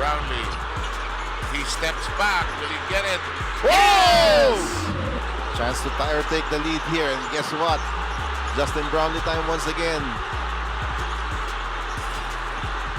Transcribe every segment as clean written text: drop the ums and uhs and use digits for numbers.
Brownlee. He steps back. Will he get it? Yes! Chance to tie or take the lead here. And guess what? Justine Brownlee time once again.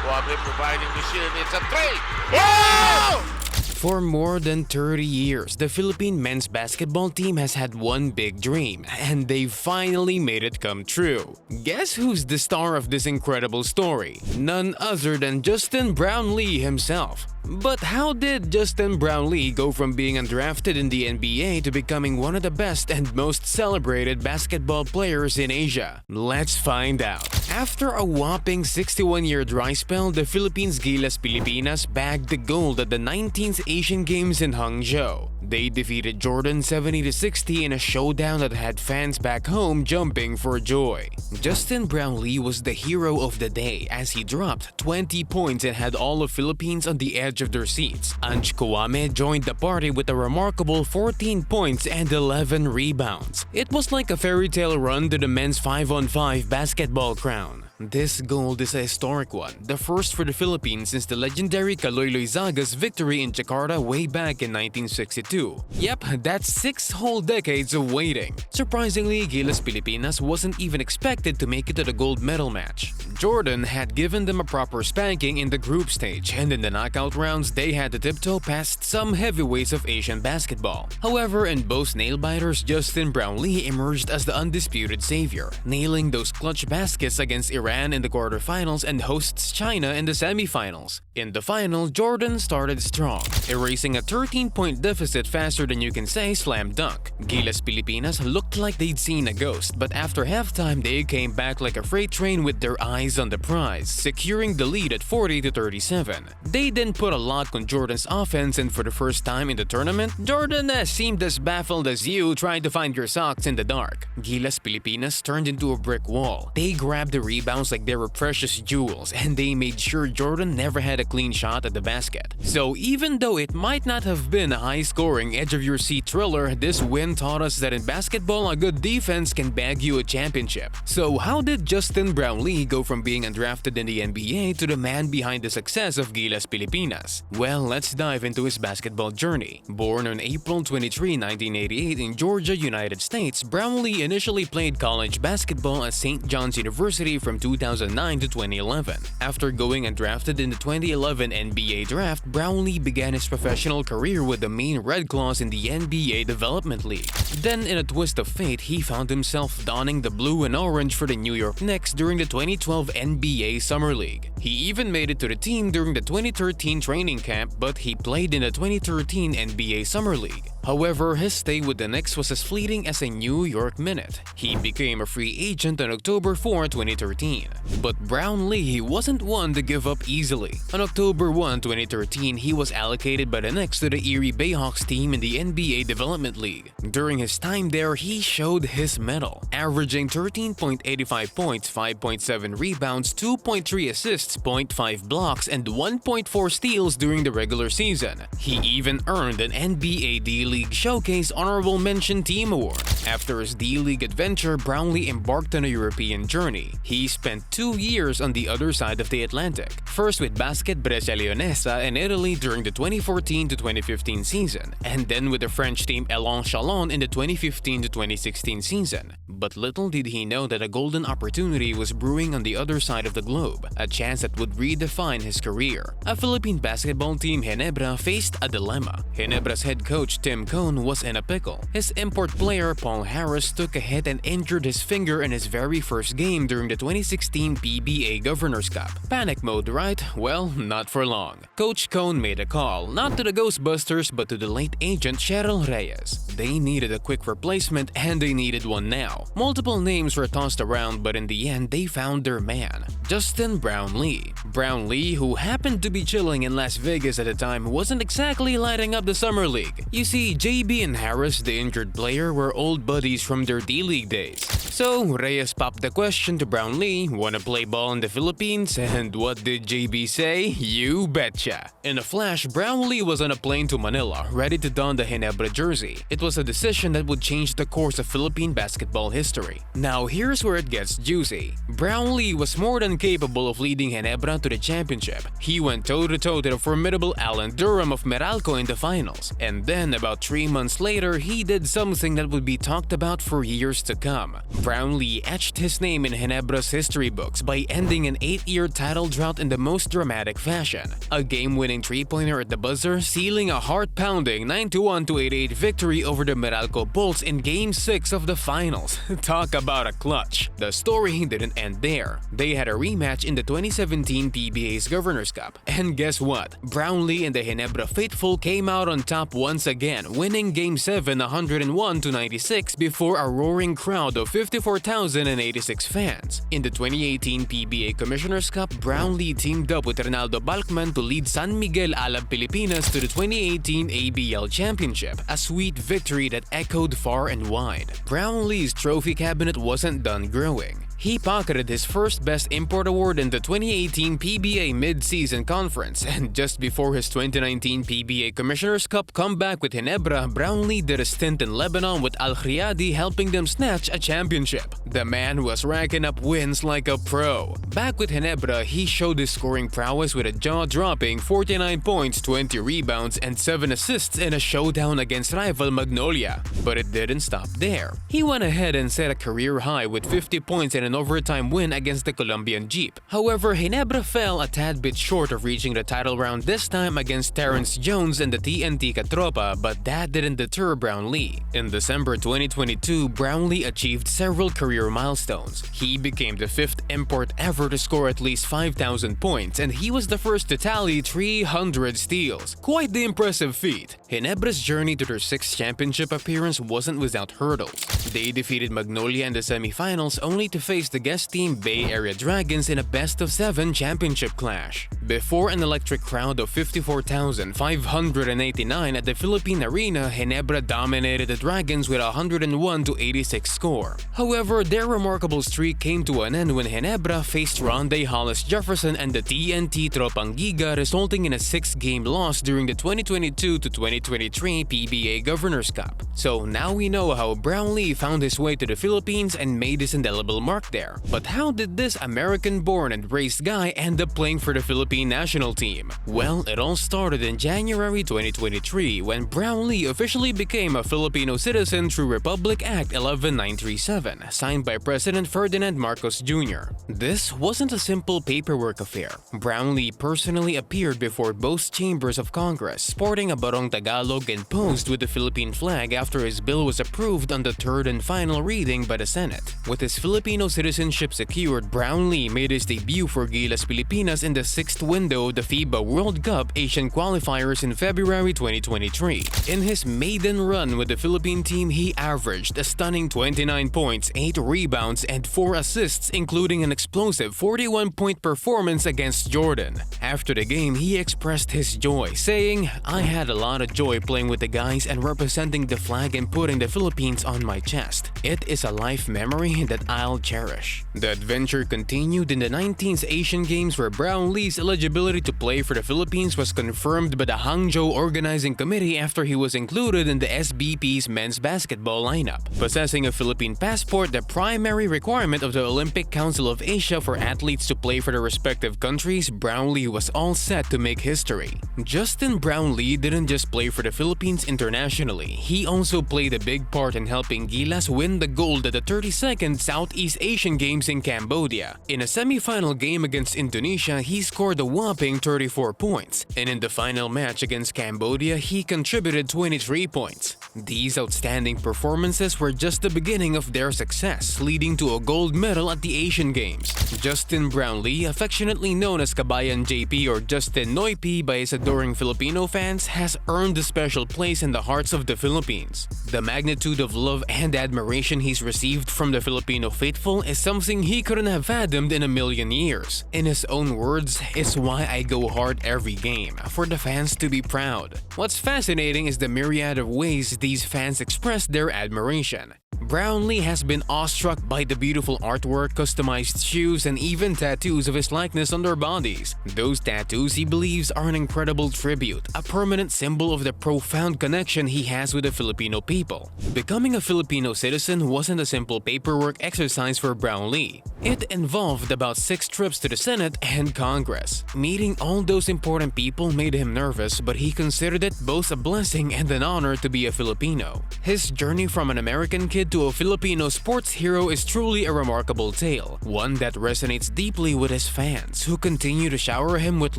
Wabe providing the shield. It's a three. Oh! For more than 30 years, the Philippine men's basketball team has had one big dream, and they've finally made it come true. Guess who's the star of this incredible story? None other than Justine Brownlee himself. But how did Justine Brownlee go from being undrafted in the NBA to becoming one of the best and most celebrated basketball players in Asia? Let's find out. After a whopping 61-year dry spell, the Philippines GILAS Pilipinas bagged the gold at the 19th Asian Games in Hangzhou. They defeated Jordan 70-60 in a showdown that had fans back home jumping for joy. Justine Brownlee was the hero of the day as he dropped 20 points and had all of Philippines on the edge of their seats. Ange Kouame joined the party with a remarkable 14 points and 11 rebounds. It was like a fairy tale run to the men's 5-on-5 basketball crown. This gold is a historic one, the first for the Philippines since the legendary Kaloy Zaga's victory in Jakarta way back in 1962. Yep, that's 6 whole decades of waiting. Surprisingly, GILAS Pilipinas wasn't even expected to make it to the gold medal match. Jordan had given them a proper spanking in the group stage, and in the knockout rounds, they had to tiptoe past some heavyweights of Asian basketball. However, in both nail-biters, Justine Brownlee emerged as the undisputed savior, nailing those clutch baskets against Iran in the quarterfinals and hosts China in the semifinals. In the final, Jordan started strong, erasing a 13-point deficit faster than you can say slam dunk. GILAS Pilipinas looked like they'd seen a ghost, but after halftime they came back like a freight train with their eyes on the prize, securing the lead at 40-37. They then put a lock on Jordan's offense, and for the first time in the tournament, Jordan seemed as baffled as you trying to find your socks in the dark. GILAS Pilipinas turned into a brick wall. They grabbed the rebounds like they were precious jewels, and they made sure Jordan never had a clean shot at the basket. So even though it might not have been a high-scoring, edge-of-your-seat thriller, this win taught us that in basketball, a good defense can bag you a championship. So how did Justine Brownlee go from being undrafted in the NBA to the man behind the success of GILAS Pilipinas? Well, let's dive into his basketball journey. Born on April 23, 1988 in Georgia, United States, Brownlee initially played college basketball at St. John's University from 2009 to 2011. After going undrafted in the 2011 NBA draft, Brownlee began his professional career with the Maine Red Claws in the NBA Development League. Then, in a twist of fate, he found himself donning the blue and orange for the New York Knicks during the 2012 NBA Summer League. He even made it to the team during the 2013 training camp, but he played in the 2013 NBA Summer League. However, his stay with the Knicks was as fleeting as a New York minute. He became a free agent on October 4, 2013. But Brownlee wasn't one to give up easily. On October 1, 2013, he was allocated by the Knicks to the Erie Bayhawks team in the NBA Development League. During his time there, he showed his mettle, averaging 13.85 points, 5.7 rebounds, 2.3 assists, 0.5 blocks, and 1.4 steals during the regular season. He even earned an NBA D-League Showcase Honorable Mention Team Award. After his D-League adventure, Brownlee embarked on a European journey. He spent 2 years on the other side of the Atlantic, first with Basket Brescia Leonessa in Italy during the 2014 to 2015 season, and then with the French team Elan Chalon in the 2015 to 2016 season. But little did he know that a golden opportunity was brewing on the other side of the globe, a chance that would redefine his career. A Philippine basketball team, Ginebra, faced a dilemma. Ginebra's head coach Tim Cone was in a pickle. His import player Paul Harris took a hit and injured his finger in his very first game during the 2016 PBA Governor's Cup. Panic mode, right? Well, not for long. Coach Cone made a call, not to the Ghostbusters but to the late agent Cheryl Reyes. They needed a quick replacement, and they needed one now. Multiple names were tossed around, but in the end they found their man, Justine Brownlee. Brownlee, who happened to be chilling in Las Vegas at the time, wasn't exactly lighting up the Summer League. You see, JB and Harris, the injured player, were old buddies from their D-League days. So Reyes popped the question to Brownlee, wanna play ball in the Philippines? And what did JB say? You betcha! In a flash, Brownlee was on a plane to Manila, ready to don the Ginebra jersey. It was a decision that would change the course of Philippine basketball history. Now here's where it gets juicy. Brownlee was more than capable of leading Ginebra to the championship. He went toe-to-toe to the formidable Alan Durham of Meralco in the finals. And then, about 3 months later, he did something that would be talked about for years to come. Brownlee etched his name in Ginebra's history books by ending an 8-year title drought in the most dramatic fashion. A game-winning three-pointer at the buzzer, sealing a heart-pounding 9-1-88 victory over the Meralco Bulls in Game 6 of the finals. Talk about a clutch. The story didn't end there. They had a rematch in the 2017 PBA's Governor's Cup. And guess what? Brownlee and the Ginebra faithful came out on top once again, winning Game 7 101-96 before a roaring crowd of 54,086 fans. In the 2018 PBA Commissioner's Cup, Brownlee teamed up with Ronaldo Balkman to lead San Miguel Alab Pilipinas to the 2018 ABL Championship, a sweet victory that echoed far and wide. Brownlee's trophy cabinet wasn't done growing. He pocketed his first Best Import Award in the 2018 PBA Mid-Season Conference, and just before his 2019 PBA Commissioner's Cup comeback with Ginebra, Brownlee did a stint in Lebanon with Al Riyadi, helping them snatch a championship. The man was racking up wins like a pro. Back with Ginebra, he showed his scoring prowess with a jaw-dropping 49 points, 20 rebounds, and 7 assists in a showdown against rival Magnolia. But it didn't stop there. He went ahead and set a career high with 50 points and an overtime win against the Colombian Jeep. However, Ginebra fell a tad bit short of reaching the title round, this time against Terrence Jones and the TNT Catropa, but that didn't deter Brownlee. In December 2022, Brownlee achieved several career milestones. He became the 5th import ever to score at least 5,000 points, and he was the first to tally 300 steals. Quite the impressive feat. Ginebra's journey to their 6th championship appearance wasn't without hurdles. They defeated Magnolia in the semifinals only to face the guest team Bay Area Dragons in a best-of-7 championship clash. Before an electric crowd of 54,589 at the Philippine Arena, Ginebra dominated the Dragons with a 101-86 score. However, their remarkable streak came to an end when Ginebra faced Ronde Hollis Jefferson and the TNT Tropang Giga, resulting in a 6-game loss during the 2022-2023 PBA Governor's Cup. So now we know how Brownlee found his way to the Philippines and made his indelible mark there. But how did this American-born and raised guy end up playing for the Philippine national team? Well, it all started in January 2023 when Brownlee officially became a Filipino citizen through Republic Act 11937, signed by President Ferdinand Marcos Jr. This wasn't a simple paperwork affair. Brownlee personally appeared before both chambers of Congress, sporting a barong Tagalog and posed with the Philippine flag after his bill was approved on the 3rd and final reading by the Senate. With his Filipino citizenship secured, Brownlee made his debut for GILAS Pilipinas in the 6th window of the FIBA World Cup Asian qualifiers in February 2023. In his maiden run with the Philippine team, he averaged a stunning 29 points, 8 rebounds, and 4 assists, including an explosive 41-point performance against Jordan. After the game, he expressed his joy, saying, "I had a lot of joy playing with the guys and representing the flag and putting the Philippines on my chest. It is a life memory that I'll cherish." The adventure continued in the 19th Asian Games, where Brownlee's eligibility to play for the Philippines was confirmed by the Hangzhou Organizing Committee after he was included in the SBP's men's basketball lineup. Possessing a Philippine passport, the primary requirement of the Olympic Council of Asia for athletes to play for their respective countries, Brownlee was all set to make history. Justine Brownlee didn't just play for the Philippines internationally, he also played a big part in helping GILAS win the gold at the 32nd Southeast Asian Games in Cambodia. In a semi-final game against Indonesia, he scored a whopping 34 points, and in the final match against Cambodia, he contributed 23 points. These outstanding performances were just the beginning of their success, leading to a gold medal at the Asian Games. Justine Brownlee, affectionately known as Kabayan JP or Justin Noy P by his adoring Filipino fans, has earned a special place in the hearts of the Philippines. The magnitude of love and admiration he's received from the Filipino faithful is something he couldn't have fathomed in a million years. In his own words, "It's why I go hard every game, for the fans to be proud." What's fascinating is the myriad of ways these fans express their admiration. Brownlee has been awestruck by the beautiful artwork, customized shoes, and even tattoos of his likeness on their bodies. Those tattoos, he believes, are an incredible tribute, a permanent symbol of the profound connection he has with the Filipino people. Becoming a Filipino citizen wasn't a simple paperwork exercise for Brownlee. It involved about 6 trips to the Senate and Congress. Meeting all those important people made him nervous, but he considered it both a blessing and an honor to be a Filipino. His journey from an American kid to a Filipino sports hero is truly a remarkable tale, one that resonates deeply with his fans, who continue to shower him with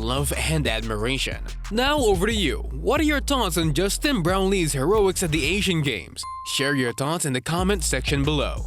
love and admiration. Now over to you. What are your thoughts on Justine Brownlee's heroics at the Asian Games? Share your thoughts in the comment section below.